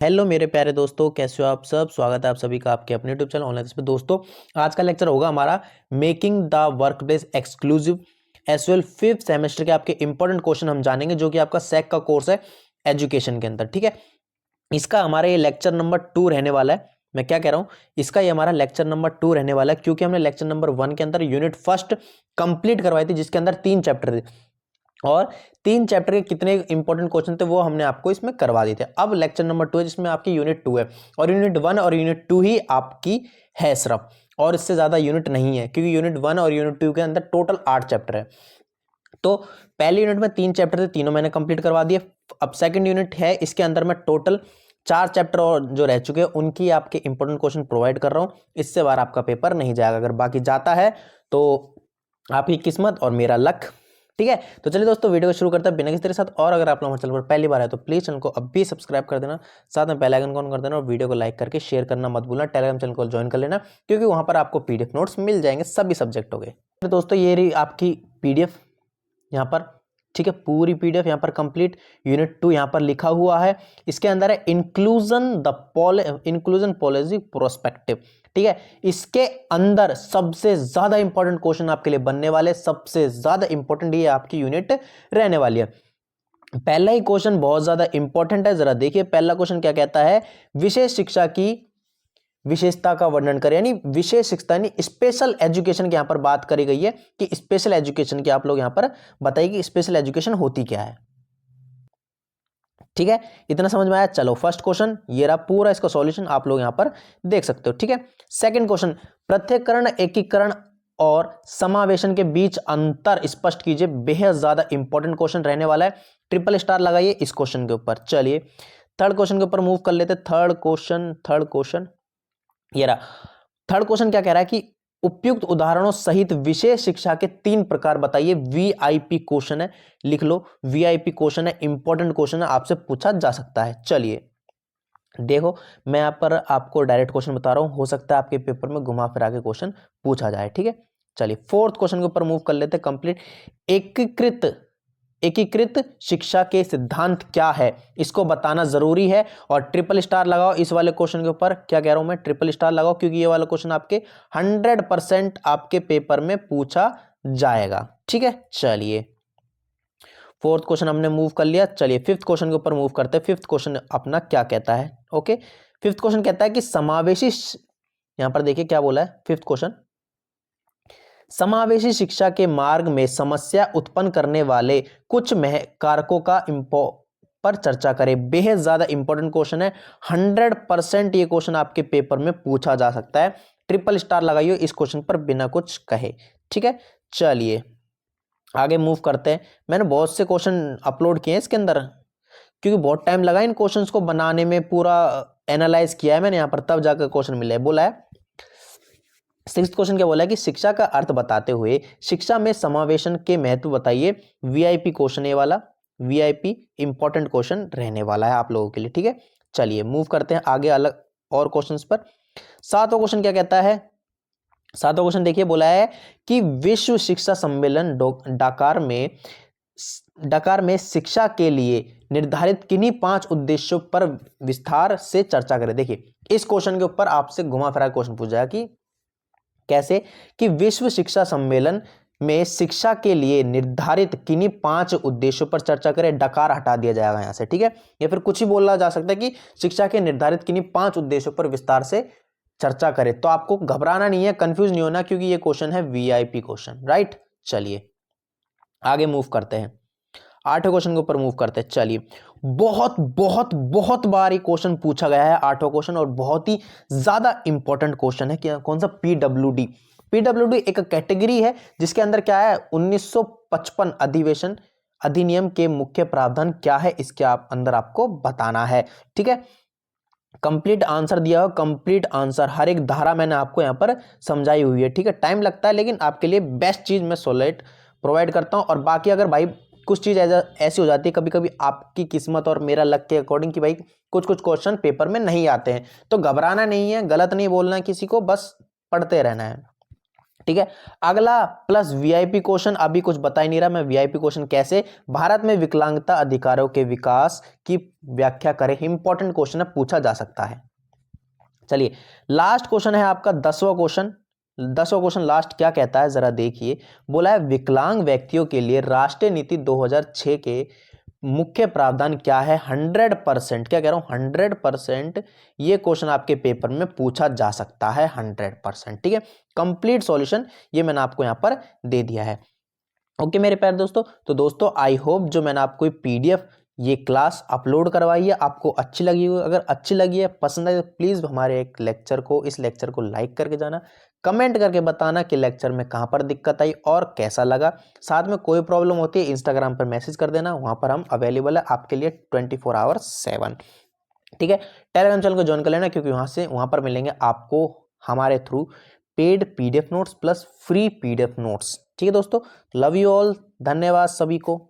Hello मेरे प्यारे दोस्तों, कैसे हो आप सब। स्वागत है आप सभी का आपके अपने यूट्यूब चैनल ऑनलाइन पे। दोस्तों आज का लेक्चर होगा हमारा making the workplace exclusive as well fifth semester के आपके इंपॉर्टेंट क्वेश्चन हम जानेंगे, जो कि आपका सेक का कोर्स है एजुकेशन के अंदर। ठीक है, इसका हमारा ये लेक्चर नंबर 2 रहने वाला है। मैं क्या कह रहा हूँ, इसका ये हमारा लेक्चर नंबर 2 रहने वाला है, क्योंकि हमने लेक्चर नंबर 1 के अंदर यूनिट फर्स्ट कंप्लीट करवाई थी, जिसके अंदर 3 चैप्टर थे और 3 चैप्टर के कितने इंपॉर्टेंट क्वेश्चन थे वो हमने आपको इसमें करवा दिए थे। अब लेक्चर नंबर 2 है, जिसमें आपकी यूनिट 2 है और यूनिट 1 और यूनिट 2 ही आपकी है सिर्फ, और इससे ज्यादा यूनिट नहीं है, क्योंकि यूनिट 1 और यूनिट 2 के अंदर टोटल 8 चैप्टर है। तो पहले यूनिट में 3 चैप्टर थे, तीनों मैंने कंप्लीट करवा दिए। अब सेकंड यूनिट है, इसके अंदर मैं टोटल 4 चैप्टर और जो रह चुके हैं उनकी आपके इंपॉर्टेंट क्वेश्चन प्रोवाइड कर रहा हूं। इससे बार आपका पेपर नहीं जाएगा, अगर बाकी जाता है तो आपकी किस्मत और मेरा लक। ठीक है, तो चलिए दोस्तों वीडियो को शुरू करते हैं बिना किसी तरह साथ। और अगर आप लोग हमारे चैनल पर पहली बार है तो प्लीज चैनल को अभी सब्सक्राइब कर देना, साथ में बेल आइकन को ऑन कर देना और वीडियो को लाइक करके शेयर करना मत भूलना। टेलीग्राम चैनल को ज्वाइन कर लेना, क्योंकि वहां पर आपको पीडीएफ नोट्स मिल जाएंगे सभी सब्जेक्टों के। तो दोस्तों ये रही आपकी पीडीएफ यहाँ पर। ठीक है, पूरी पीडीएफ यहाँ पर कंप्लीट यूनिट 2 यहाँ पर लिखा हुआ है। इसके अंदर है इंक्लूजन पॉलिसी प्रोस्पेक्टिव। ठीक है, इसके अंदर सबसे ज्यादा इंपॉर्टेंट क्वेश्चन आपके लिए बनने वाले, सबसे ज्यादा इंपॉर्टेंट ये आपकी यूनिट रहने वाली है। पहला ही क्वेश्चन बहुत ज्यादा इंपॉर्टेंट है, जरा देखिए पहला क्वेश्चन क्या कहता है। विशेष शिक्षा की विशेषता का वर्णन करें, यानी विशेष शिक्षा यानी स्पेशल एजुकेशन की यहां पर बात करी गई है कि स्पेशल एजुकेशन की आप लोग यहां पर बताइए कि स्पेशल एजुकेशन होती क्या है। ठीक है, इतना समझ में आया। चलो फर्स्ट क्वेश्चन ये रहा, पूरा इसका सॉल्यूशन आप लोग यहां पर देख सकते हो। ठीक है, सेकंड क्वेश्चन, पृथक्करण, एकीकरण और समावेशन के बीच अंतर स्पष्ट कीजिए। बेहद ज्यादा इंपॉर्टेंट क्वेश्चन रहने वाला है, ट्रिपल स्टार लगाइए इस क्वेश्चन के ऊपर। चलिए थर्ड क्वेश्चन के ऊपर मूव कर लेते। थर्ड क्वेश्चन ये रहा। थर्ड क्वेश्चन क्या कह रहा है कि उपयुक्त उदाहरणों सहित विशेष शिक्षा के 3 प्रकार बताइए। वीआईपी क्वेश्चन है, लिख लो, वीआईपी क्वेश्चन है, इंपॉर्टेंट क्वेश्चन है, आपसे पूछा जा सकता है। चलिए देखो, मैं यहाँ पर आपको डायरेक्ट क्वेश्चन बता रहा हूं, हो सकता है आपके पेपर में घुमा फिरा के क्वेश्चन पूछा जाए। ठीक है, चलिए फोर्थ क्वेश्चन के ऊपर मूव कर लेते हैं। कंप्लीट एकीकृत शिक्षा के सिद्धांत क्या है, इसको बताना जरूरी है। और ट्रिपल स्टार लगाओ इस वाले क्वेश्चन के ऊपर। क्या कह रहा हूं मैं, ट्रिपल स्टार लगाओ, क्योंकि ये वाला क्वेश्चन आपके 100% आपके पेपर में पूछा जाएगा। ठीक है, चलिए फोर्थ क्वेश्चन हमने मूव कर लिया। चलिए फिफ्थ क्वेश्चन के ऊपर मूव करते हैं। फिफ्थ क्वेश्चन अपना क्या कहता है। ओके, फिफ्थ क्वेश्चन कहता है कि समावेशी, यहां पर देखिए क्या बोला है फिफ्थ क्वेश्चन, समावेशी शिक्षा के मार्ग में समस्या उत्पन्न करने वाले कुछ कारकों का पर चर्चा करें। बेहद ज्यादा इंपॉर्टेंट क्वेश्चन है, 100% ये क्वेश्चन आपके पेपर में पूछा जा सकता है। ट्रिपल स्टार लगाइए इस क्वेश्चन पर बिना कुछ कहे। ठीक है, चलिए आगे मूव करते हैं। मैंने बहुत से क्वेश्चन अपलोड किए हैं इसके अंदर, क्योंकि बहुत टाइम लगा इन क्वेश्चंस को बनाने में, पूरा एनालाइज किया है मैंने यहाँ पर, तब जाकर क्वेश्चन मिला है। बोला है सिक्स्थ क्वेश्चन क्या बोला है कि शिक्षा का अर्थ बताते हुए शिक्षा में समावेशन के महत्व बताइए। वीआईपी क्वेश्चन ये वाला, वीआईपी इंपॉर्टेंट क्वेश्चन रहने वाला है आप लोगों के लिए। ठीक है, चलिए मूव करते हैं आगे अलग और क्वेश्चंस पर। सातवां क्वेश्चन क्या कहता है। सातवां क्वेश्चन देखिए, बोला है कि विश्व शिक्षा सम्मेलन डकार में शिक्षा के लिए निर्धारित किन्हीं 5 उद्देश्यों पर विस्तार से चर्चा करें। देखिए इस क्वेश्चन के ऊपर आपसे घुमा फिरा क्वेश्चन पूछा जाएगा कि कैसे, कि विश्व शिक्षा सम्मेलन में शिक्षा के लिए निर्धारित किन्हीं 5 उद्देश्यों पर चर्चा करें। डकार हटा दिया जाएगा यहां से। ठीक है, या फिर कुछ ही बोला जा सकता है कि शिक्षा के निर्धारित किन्हीं 5 उद्देश्यों पर विस्तार से चर्चा करें। तो आपको घबराना नहीं है, कंफ्यूज नहीं होना, क्योंकि ये क्वेश्चन है वीआईपी क्वेश्चन। राइट, चलिए आगे मूव करते हैं, 8वें क्वेश्चन के ऊपर मूव करते हैं। चलिए बहुत बहुत बहुत बार ये क्वेश्चन पूछा गया है, 8वां क्वेश्चन, और बहुत ही ज्यादा इंपॉर्टेंट क्वेश्चन है। क्या, कौन सा, पीडब्ल्यूडी। पीडब्ल्यूडी एक कैटेगरी है जिसके अंदर क्या है, 1955 अधिनियम के मुख्य प्रावधान क्या है, इसके अंदर आपको बताना है। ठीक है, कंप्लीट आंसर दिया हो, कंप्लीट आंसर, हर एक धारा मैंने आपको यहां पर समझाई हुई है। ठीक है, टाइम लगता है, लेकिन आपके लिए बेस्ट चीज मैं सोलेट प्रोवाइड करता हूं। और बाकी अगर भाई कुछ चीज ऐसी हो जाती है कभी कभी आपकी किस्मत और मेरा लक के अकॉर्डिंग, कि भाई कुछ कुछ क्वेश्चन पेपर में नहीं आते हैं, तो घबराना नहीं है, गलत नहीं बोलना है किसी को, बस पढ़ते रहना है। ठीक है। अगला प्लस वीआईपी क्वेश्चन, अभी कुछ बता ही नहीं रहा मैं, वीआईपी क्वेश्चन कैसे, भारत में विकलांगता अधिकारों के विकास की व्याख्या करें, इंपॉर्टेंट क्वेश्चन है, पूछा जा सकता है। चलिए लास्ट क्वेश्चन है आपका 10वां क्वेश्चन। 10वां क्वेश्चन लास्ट क्या कहता है जरा देखिए, बोला है विकलांग व्यक्तियों के लिए राष्ट्रीय नीति 2006 के मुख्य प्रावधान क्या है। 100%, क्या कह रहा हूं 100%, ये क्वेश्चन आपके पेपर में पूछा जा सकता है 100%। ठीक है, कंप्लीट सॉल्यूशन ये मैंने आपको यहां पर दे दिया है। ओके मेरे प्यारे दोस्तों, तो दोस्तों आई होप जो मैंने आपको पीडीएफ ये क्लास अपलोड करवाई है आपको अच्छी लगी हो, अगर अच्छी लगी है, पसंद है, तो प्लीज़ हमारे एक लेक्चर को, इस लेक्चर को लाइक करके जाना, कमेंट करके बताना कि लेक्चर में कहाँ पर दिक्कत आई और कैसा लगा। साथ में कोई प्रॉब्लम होती है इंस्टाग्राम पर मैसेज कर देना, वहाँ पर हम अवेलेबल है आपके लिए 24/7। ठीक है, टेलीग्राम चैनल को ज्वाइन कर लेना, क्योंकि वहाँ पर मिलेंगे आपको हमारे through paid PDF notes plus free PDF notes. ठीक है दोस्तों, लव यू ऑल, धन्यवाद सभी को।